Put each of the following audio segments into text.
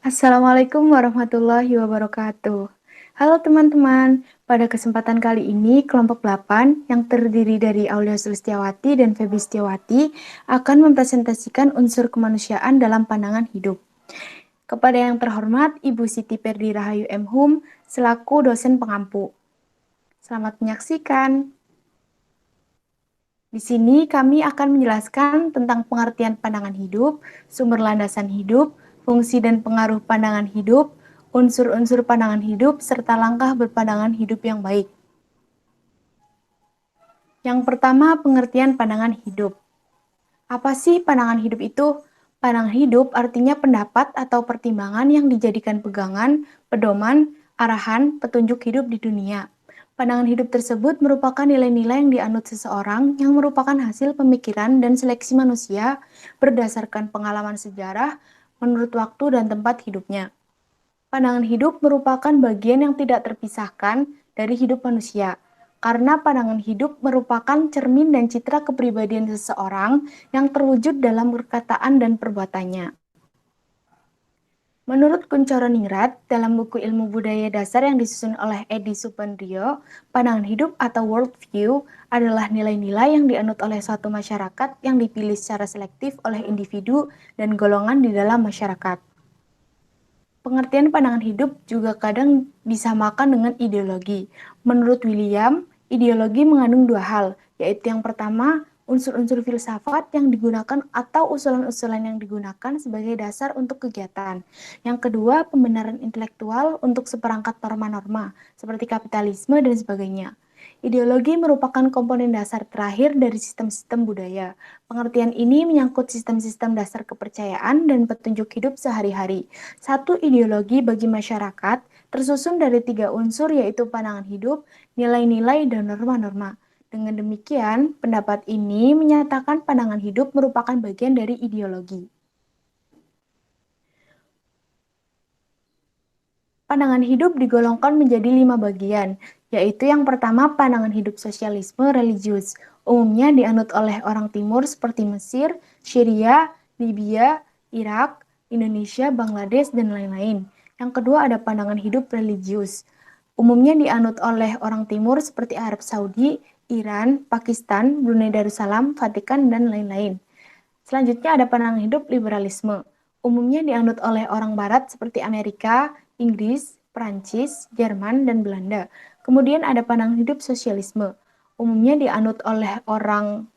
Assalamualaikum warahmatullahi wabarakatuh. Halo teman-teman, pada kesempatan kali ini kelompok 8 yang terdiri dari Aulia Sulistiawati dan Feby Setiawati akan mempresentasikan unsur kemanusiaan dalam pandangan hidup. Kepada yang terhormat Ibu Siti Perdi Rahayu M.Hum selaku dosen pengampu. Selamat menyaksikan. Di sini kami akan menjelaskan tentang pengertian pandangan hidup, sumber landasan hidup, fungsi dan pengaruh pandangan hidup, unsur-unsur pandangan hidup, serta langkah berpandangan hidup yang baik. Yang pertama, pengertian pandangan hidup. Apa sih pandangan hidup itu? Pandangan hidup artinya pendapat atau pertimbangan yang dijadikan pegangan, pedoman, arahan, petunjuk hidup di dunia. Pandangan hidup tersebut merupakan nilai-nilai yang dianut seseorang yang merupakan hasil pemikiran dan seleksi manusia berdasarkan pengalaman sejarah menurut waktu dan tempat hidupnya. Pandangan hidup merupakan bagian yang tidak terpisahkan dari hidup manusia, karena pandangan hidup merupakan cermin dan citra kepribadian seseorang yang terwujud dalam perkataan dan perbuatannya. Menurut Kuncoro Ningrat, dalam buku Ilmu Budaya Dasar yang disusun oleh Edi Supandrio, pandangan hidup atau worldview adalah nilai-nilai yang dianut oleh suatu masyarakat yang dipilih secara selektif oleh individu dan golongan di dalam masyarakat. Pengertian pandangan hidup juga kadang disamakan dengan ideologi. Menurut William, ideologi mengandung dua hal, yaitu yang pertama, unsur-unsur filsafat yang digunakan atau usulan-usulan yang digunakan sebagai dasar untuk kegiatan. Yang kedua, pembenaran intelektual untuk seperangkat norma-norma, seperti kapitalisme dan sebagainya. Ideologi merupakan komponen dasar terakhir dari sistem-sistem budaya. Pengertian ini menyangkut sistem-sistem dasar kepercayaan dan petunjuk hidup sehari-hari. Satu ideologi bagi masyarakat tersusun dari tiga unsur yaitu pandangan hidup, nilai-nilai, dan norma-norma. Dengan demikian, pendapat ini menyatakan pandangan hidup merupakan bagian dari ideologi. Pandangan hidup digolongkan menjadi 5 bagian, yaitu yang pertama pandangan hidup sosialisme religius, umumnya dianut oleh orang timur seperti Mesir, Syria, Libya, Irak, Indonesia, Bangladesh, dan lain-lain. Yang kedua ada pandangan hidup religius, umumnya dianut oleh orang timur seperti Arab Saudi, Iran, Pakistan, Brunei Darussalam, Vatikan, dan lain-lain. Selanjutnya ada pandangan hidup liberalisme. Umumnya dianut oleh orang barat seperti Amerika, Inggris, Prancis, Jerman, dan Belanda. Kemudian ada pandangan hidup sosialisme. Umumnya dianut oleh orang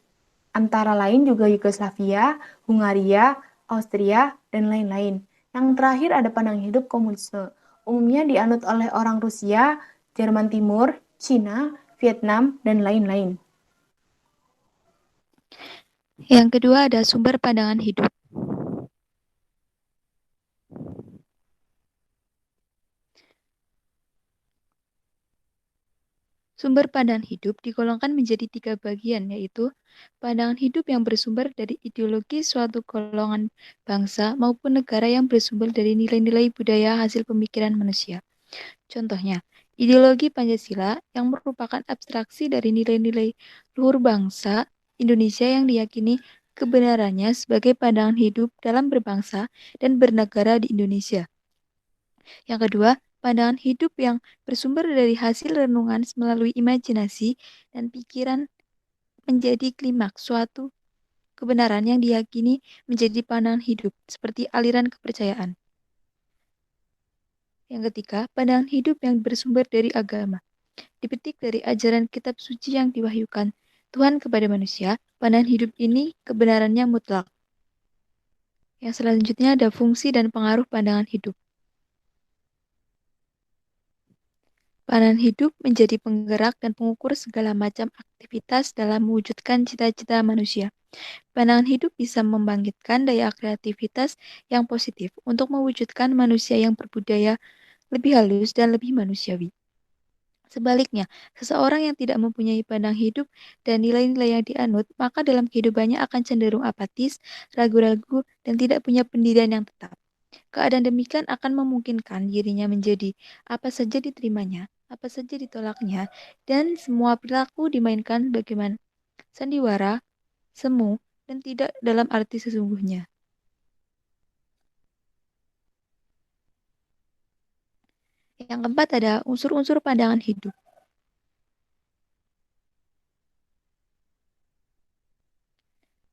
antara lain juga Yugoslavia, Hungaria, Austria, dan lain-lain. Yang terakhir ada pandangan hidup komunisme. Umumnya dianut oleh orang Rusia, Jerman Timur, Cina, Vietnam, dan lain-lain. Yang kedua ada sumber pandangan hidup. Sumber pandangan hidup digolongkan menjadi 3 bagian, yaitu pandangan hidup yang bersumber dari ideologi suatu golongan bangsa maupun negara yang bersumber dari nilai-nilai budaya hasil pemikiran manusia. Contohnya, ideologi Pancasila yang merupakan abstraksi dari nilai-nilai luhur bangsa Indonesia yang diyakini kebenarannya sebagai pandangan hidup dalam berbangsa dan bernegara di Indonesia. Yang kedua, pandangan hidup yang bersumber dari hasil renungan melalui imajinasi dan pikiran menjadi klimaks suatu kebenaran yang diyakini menjadi pandangan hidup, seperti aliran kepercayaan. Yang ketiga, pandangan hidup yang bersumber dari agama. Dipetik dari ajaran kitab suci yang diwahyukan Tuhan kepada manusia, pandangan hidup ini kebenarannya mutlak. Yang selanjutnya ada fungsi dan pengaruh pandangan hidup. Pandangan hidup menjadi penggerak dan pengukur segala macam aktivitas dalam mewujudkan cita-cita manusia. Pandangan hidup bisa membangkitkan daya kreativitas yang positif untuk mewujudkan manusia yang berbudaya lebih halus dan lebih manusiawi. Sebaliknya, seseorang yang tidak mempunyai pandang hidup dan nilai-nilai yang dianut, maka dalam kehidupannya akan cenderung apatis, ragu-ragu, dan tidak punya pendirian yang tetap. Keadaan demikian akan memungkinkan dirinya menjadi apa saja diterimanya, apa saja ditolaknya, dan semua perilaku dimainkan bagaimana sandiwara, semu, dan tidak dalam arti sesungguhnya. Yang keempat ada unsur-unsur pandangan hidup.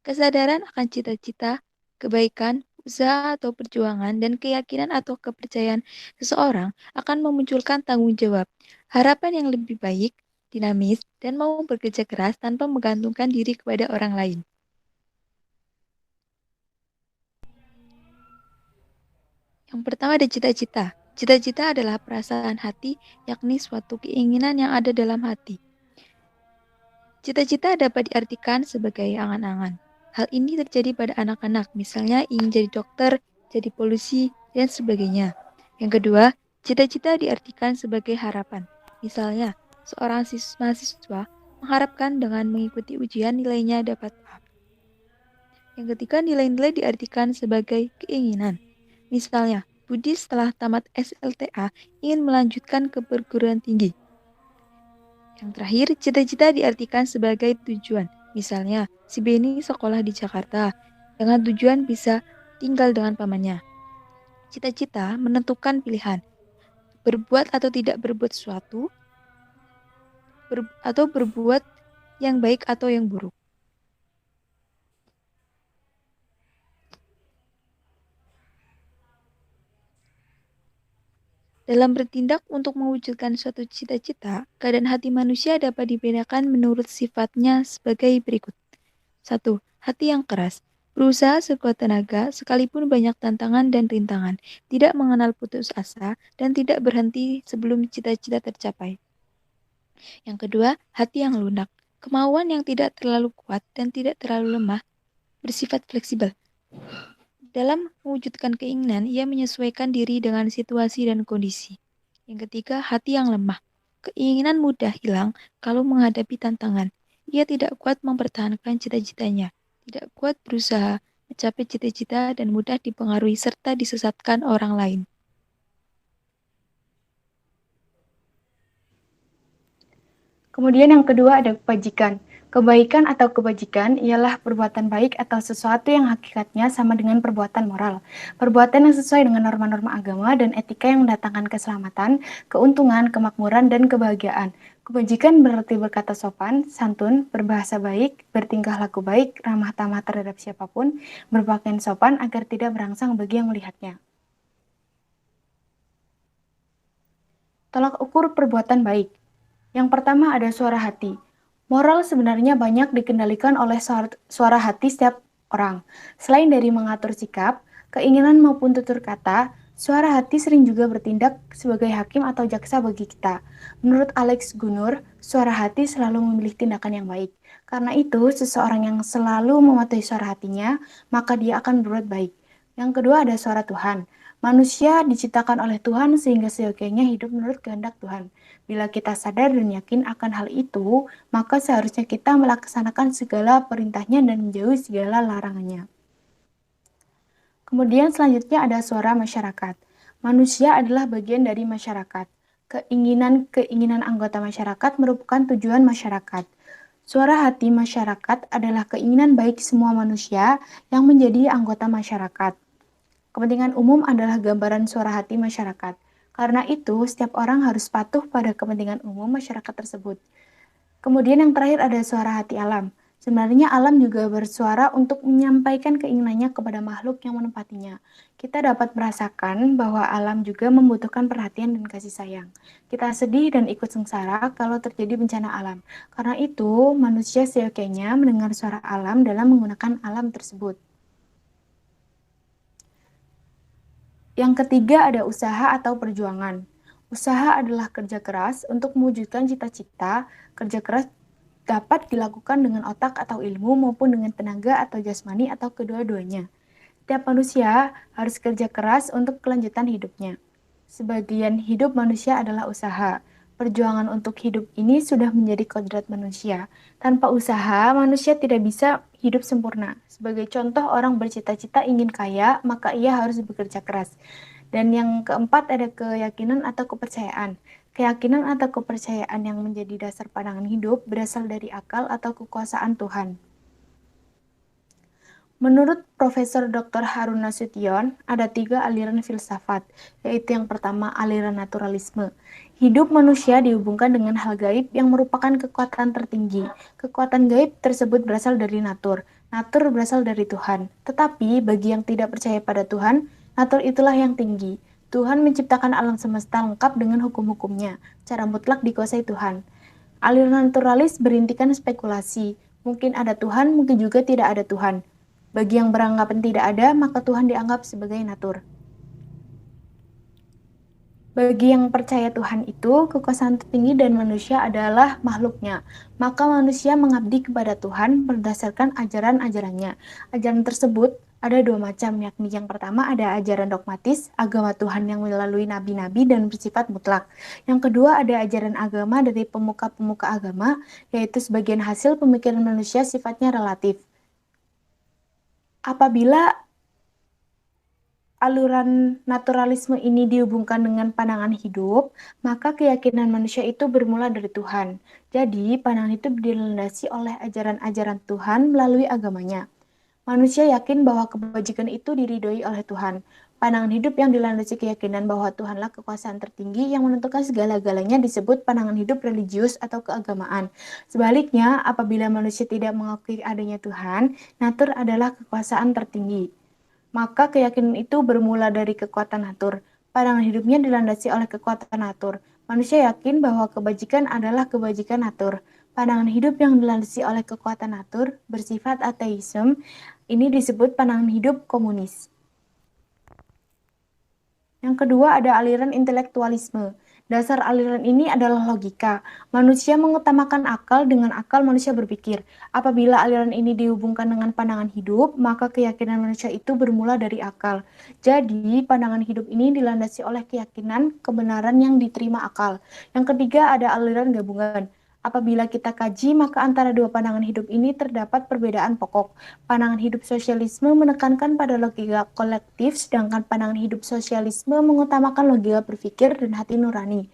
Kesadaran akan cita-cita, kebaikan, usaha atau perjuangan, dan keyakinan atau kepercayaan seseorang akan memunculkan tanggung jawab, harapan yang lebih baik, dinamis, dan mau bekerja keras tanpa menggantungkan diri kepada orang lain. Yang pertama ada cita-cita. Cita-cita adalah perasaan hati, yakni suatu keinginan yang ada dalam hati. Cita-cita dapat diartikan sebagai angan-angan. Hal ini terjadi pada anak-anak, misalnya ingin jadi dokter, jadi polisi, dan sebagainya. Yang kedua, cita-cita diartikan sebagai harapan. Misalnya, seorang mahasiswa mengharapkan dengan mengikuti ujian nilainya dapat A. Yang ketiga, nilai-nilai diartikan sebagai keinginan. Misalnya, Budi setelah tamat SLTA ingin melanjutkan ke perguruan tinggi. Yang terakhir, cita-cita diartikan sebagai tujuan. Misalnya, si Beni sekolah di Jakarta dengan tujuan bisa tinggal dengan pamannya. Cita-cita menentukan pilihan, berbuat atau tidak berbuat sesuatu, atau berbuat yang baik atau yang buruk. Dalam bertindak untuk mewujudkan suatu cita-cita, keadaan hati manusia dapat dibedakan menurut sifatnya sebagai berikut. 1. Hati yang keras. Berusaha sekuat tenaga, sekalipun banyak tantangan dan rintangan, tidak mengenal putus asa, dan tidak berhenti sebelum cita-cita tercapai. Yang kedua, hati yang lunak. Kemauan yang tidak terlalu kuat dan tidak terlalu lemah, bersifat fleksibel. Dalam mewujudkan keinginan, ia menyesuaikan diri dengan situasi dan kondisi. Yang ketiga, hati yang lemah. Keinginan mudah hilang kalau menghadapi tantangan. Ia tidak kuat mempertahankan cita-citanya, tidak kuat berusaha mencapai cita-cita dan mudah dipengaruhi serta disesatkan orang lain. Kemudian yang kedua ada kebajikan. Kebaikan atau kebajikan ialah perbuatan baik atau sesuatu yang hakikatnya sama dengan perbuatan moral. Perbuatan yang sesuai dengan norma-norma agama dan etika yang mendatangkan keselamatan, keuntungan, kemakmuran, dan kebahagiaan. Kebajikan berarti berkata sopan, santun, berbahasa baik, bertingkah laku baik, ramah tamah terhadap siapapun, berpakaian sopan agar tidak berangsang bagi yang melihatnya. Tolak ukur perbuatan baik. Yang pertama ada suara hati. Moral sebenarnya banyak dikendalikan oleh suara hati setiap orang. Selain dari mengatur sikap, keinginan maupun tutur kata, suara hati sering juga bertindak sebagai hakim atau jaksa bagi kita. Menurut Alex Gunur, suara hati selalu memilih tindakan yang baik. Karena itu, seseorang yang selalu mematuhi suara hatinya, maka dia akan berbuat baik. Yang kedua ada suara Tuhan. Manusia diciptakan oleh Tuhan sehingga seyogianya hidup menurut kehendak Tuhan. Bila kita sadar dan yakin akan hal itu, maka seharusnya kita melaksanakan segala perintahnya dan menjauhi segala larangannya. Kemudian selanjutnya ada suara masyarakat. Manusia adalah bagian dari masyarakat. Keinginan-keinginan anggota masyarakat merupakan tujuan masyarakat. Suara hati masyarakat adalah keinginan baik semua manusia yang menjadi anggota masyarakat. Kepentingan umum adalah gambaran suara hati masyarakat. Karena itu, setiap orang harus patuh pada kepentingan umum masyarakat tersebut. Kemudian yang terakhir ada suara hati alam. Sebenarnya alam juga bersuara untuk menyampaikan keinginannya kepada makhluk yang menempatinya. Kita dapat merasakan bahwa alam juga membutuhkan perhatian dan kasih sayang. Kita sedih dan ikut sengsara kalau terjadi bencana alam. Karena itu, manusia seyogyanya mendengar suara alam dalam menggunakan alam tersebut. Yang ketiga ada usaha atau perjuangan. Usaha adalah kerja keras untuk mewujudkan cita-cita. Kerja keras dapat dilakukan dengan otak atau ilmu maupun dengan tenaga atau jasmani atau kedua-duanya. Setiap manusia harus kerja keras untuk kelanjutan hidupnya. Sebagian hidup manusia adalah usaha. Perjuangan untuk hidup ini sudah menjadi kodrat manusia. Tanpa usaha, manusia tidak bisa hidup sempurna. Sebagai contoh, orang bercita-cita ingin kaya, maka ia harus bekerja keras. Dan yang keempat ada keyakinan atau kepercayaan. Keyakinan atau kepercayaan yang menjadi dasar pandangan hidup berasal dari akal atau kekuasaan Tuhan. Menurut Profesor Dr. Harun Nasution, ada 3 aliran filsafat, yaitu yang pertama aliran naturalisme. Hidup manusia dihubungkan dengan hal gaib yang merupakan kekuatan tertinggi. Kekuatan gaib tersebut berasal dari natur. Natur berasal dari Tuhan. Tetapi bagi yang tidak percaya pada Tuhan, natur itulah yang tinggi. Tuhan menciptakan alam semesta lengkap dengan hukum-hukumnya. Secara mutlak dikuasai Tuhan. Aliran naturalis berintikan spekulasi. Mungkin ada Tuhan, mungkin juga tidak ada Tuhan. Bagi yang beranggapan tidak ada, maka Tuhan dianggap sebagai natur. Bagi yang percaya Tuhan itu, kekuasaan tertinggi dan manusia adalah makhluknya. Maka manusia mengabdi kepada Tuhan berdasarkan ajaran-ajarannya. Ajaran tersebut ada 2 macam, yakni yang pertama ada ajaran dogmatis, agama Tuhan yang melalui nabi-nabi dan bersifat mutlak. Yang kedua ada ajaran agama dari pemuka-pemuka agama, yaitu sebagian hasil pemikiran manusia sifatnya relatif. Apabila aluran naturalisme ini dihubungkan dengan pandangan hidup, maka keyakinan manusia itu bermula dari Tuhan. Jadi, pandangan hidup dilandasi oleh ajaran-ajaran Tuhan melalui agamanya. Manusia yakin bahwa kebajikan itu diridhoi oleh Tuhan. Pandangan hidup yang dilandasi keyakinan bahwa Tuhanlah kekuasaan tertinggi yang menentukan segala-galanya disebut pandangan hidup religius atau keagamaan. Sebaliknya, apabila manusia tidak mengakui adanya Tuhan, natur adalah kekuasaan tertinggi. Maka keyakinan itu bermula dari kekuatan natur. Pandangan hidupnya dilandasi oleh kekuatan natur. Manusia yakin bahwa kebajikan adalah kebajikan natur. Pandangan hidup yang dilandasi oleh kekuatan natur bersifat ateisme. Ini disebut pandangan hidup komunis. Yang kedua ada aliran intelektualisme. Dasar aliran ini adalah logika. Manusia mengutamakan akal, dengan akal manusia berpikir. Apabila aliran ini dihubungkan dengan pandangan hidup, maka keyakinan manusia itu bermula dari akal. Jadi, pandangan hidup ini dilandasi oleh keyakinan kebenaran yang diterima akal. Yang ketiga ada aliran gabungan. Apabila kita kaji, maka antara 2 pandangan hidup ini terdapat perbedaan pokok. Pandangan hidup sosialisme menekankan pada logika kolektif, sedangkan pandangan hidup sosialisme mengutamakan logika berpikir dan hati nurani.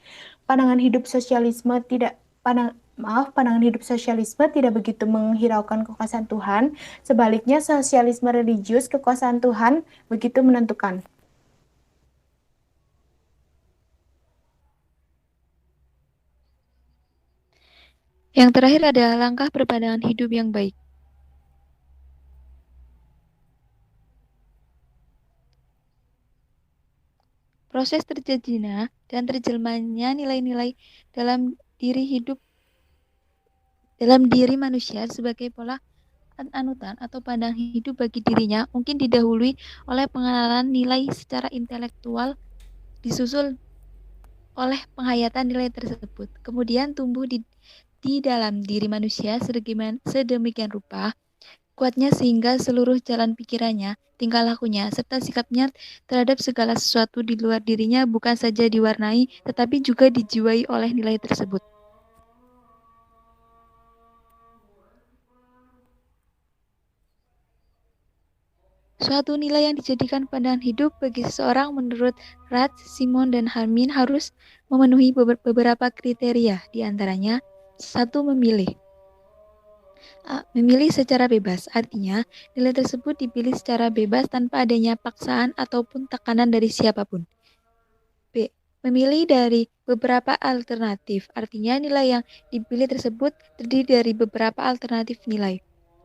Pandangan hidup sosialisme tidak pandangan hidup sosialisme tidak begitu menghiraukan kekuasaan Tuhan. Sebaliknya, sosialisme religius kekuasaan Tuhan begitu menentukan. Yang terakhir adalah langkah berpandangan hidup yang baik. Proses terjadinya dan terjelmanya nilai-nilai dalam diri manusia sebagai pola anutan atau pandangan hidup bagi dirinya mungkin didahului oleh pengenalan nilai secara intelektual, disusul oleh penghayatan nilai tersebut. Kemudian tumbuh di dalam diri manusia sedemikian rupa kuatnya sehingga seluruh jalan pikirannya, tingkah lakunya, serta sikapnya terhadap segala sesuatu di luar dirinya bukan saja diwarnai, tetapi juga dijiwai oleh nilai tersebut. Suatu nilai yang dijadikan pandangan hidup bagi seseorang menurut Rath, Simon, dan Harmin harus memenuhi beberapa kriteria, diantaranya 1. Memilih. Memilih secara bebas, artinya nilai tersebut dipilih secara bebas tanpa adanya paksaan ataupun tekanan dari siapapun. B. Memilih dari beberapa alternatif, artinya nilai yang dipilih tersebut terdiri dari beberapa alternatif nilai.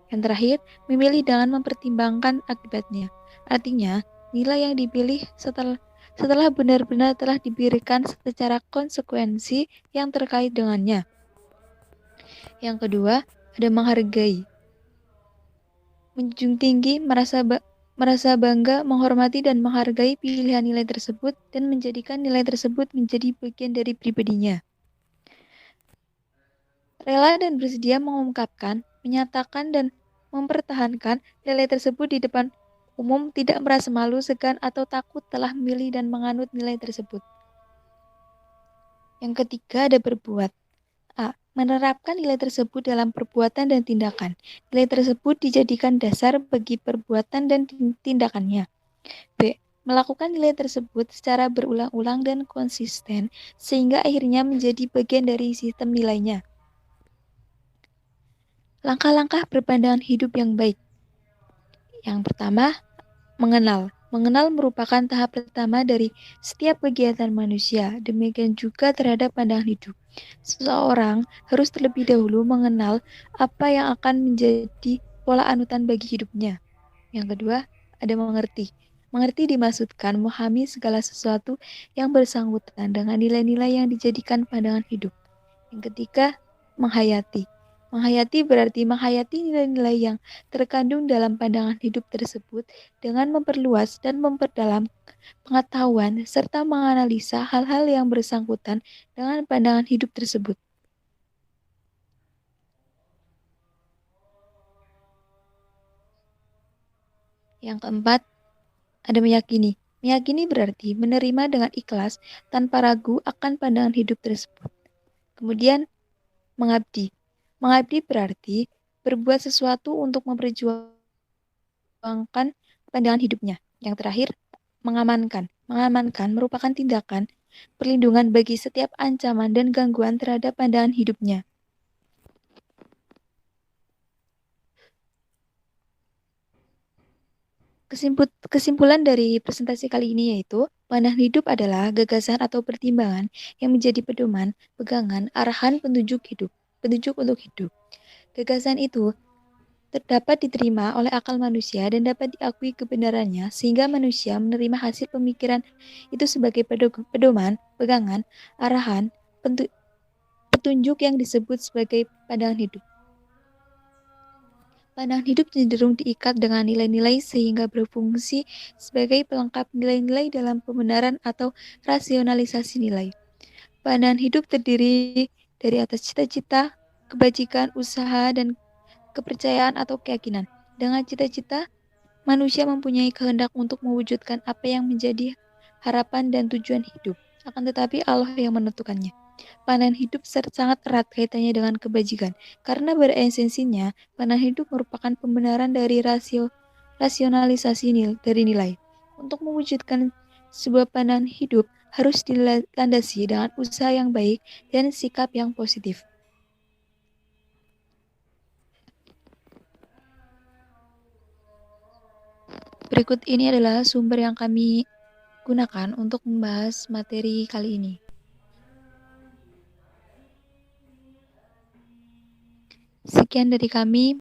Yang terakhir, memilih dengan mempertimbangkan akibatnya, artinya nilai yang dipilih setelah benar-benar telah diberikan secara konsekuensi yang terkait dengannya. Yang kedua, ada menghargai. Menjunjung tinggi, merasa bangga, menghormati dan menghargai pilihan nilai tersebut dan menjadikan nilai tersebut menjadi bagian dari pribadinya. Rela dan bersedia mengungkapkan, menyatakan dan mempertahankan nilai tersebut di depan umum, tidak merasa malu, segan atau takut telah memilih dan menganut nilai tersebut. Yang ketiga ada berbuat. A. Menerapkan nilai tersebut dalam perbuatan dan tindakan. Nilai tersebut dijadikan dasar bagi perbuatan dan tindakannya. B. Melakukan nilai tersebut secara berulang-ulang dan konsisten, sehingga akhirnya menjadi bagian dari sistem nilainya. Langkah-langkah berpandangan hidup yang baik. Yang pertama, mengenal. Mengenal merupakan tahap pertama dari setiap kegiatan manusia, demikian juga terhadap pandangan hidup. Seseorang harus terlebih dahulu mengenal apa yang akan menjadi pola anutan bagi hidupnya. Yang kedua, ada mengerti. Mengerti dimaksudkan memahami segala sesuatu yang bersangkutan dengan nilai-nilai yang dijadikan pandangan hidup. Yang ketiga, menghayati. Menghayati berarti menghayati nilai-nilai yang terkandung dalam pandangan hidup tersebut dengan memperluas dan memperdalam pengetahuan serta menganalisa hal-hal yang bersangkutan dengan pandangan hidup tersebut. Yang keempat, ada meyakini. Meyakini berarti menerima dengan ikhlas tanpa ragu akan pandangan hidup tersebut. Kemudian, mengabdi. Mengabdi berarti berbuat sesuatu untuk memperjuangkan pandangan hidupnya. Yang terakhir, mengamankan. Mengamankan merupakan tindakan perlindungan bagi setiap ancaman dan gangguan terhadap pandangan hidupnya. Kesimpulan dari presentasi kali ini yaitu, pandangan hidup adalah gagasan atau pertimbangan yang menjadi pedoman, pegangan, arahan petunjuk untuk hidup. Gagasan itu dapat diterima oleh akal manusia dan dapat diakui kebenarannya sehingga manusia menerima hasil pemikiran itu sebagai pedoman, pegangan, arahan, petunjuk yang disebut sebagai pandangan hidup. Pandangan hidup cenderung diikat dengan nilai-nilai sehingga berfungsi sebagai pelengkap nilai-nilai dalam pembenaran atau rasionalisasi nilai. Pandangan hidup terdiri dari atas cita-cita, kebajikan, usaha, dan kepercayaan atau keyakinan. Dengan cita-cita, manusia mempunyai kehendak untuk mewujudkan apa yang menjadi harapan dan tujuan hidup. Akan tetapi Allah yang menentukannya. Pandangan hidup sangat erat kaitannya dengan kebajikan, karena beresensinya, pandangan hidup merupakan pembenaran dari rasionalisasi dari nilai. Untuk mewujudkan sebuah pandangan hidup harus dilandasi dengan usaha yang baik dan sikap yang positif. Berikut ini adalah sumber yang kami gunakan untuk membahas materi kali ini. Sekian dari kami.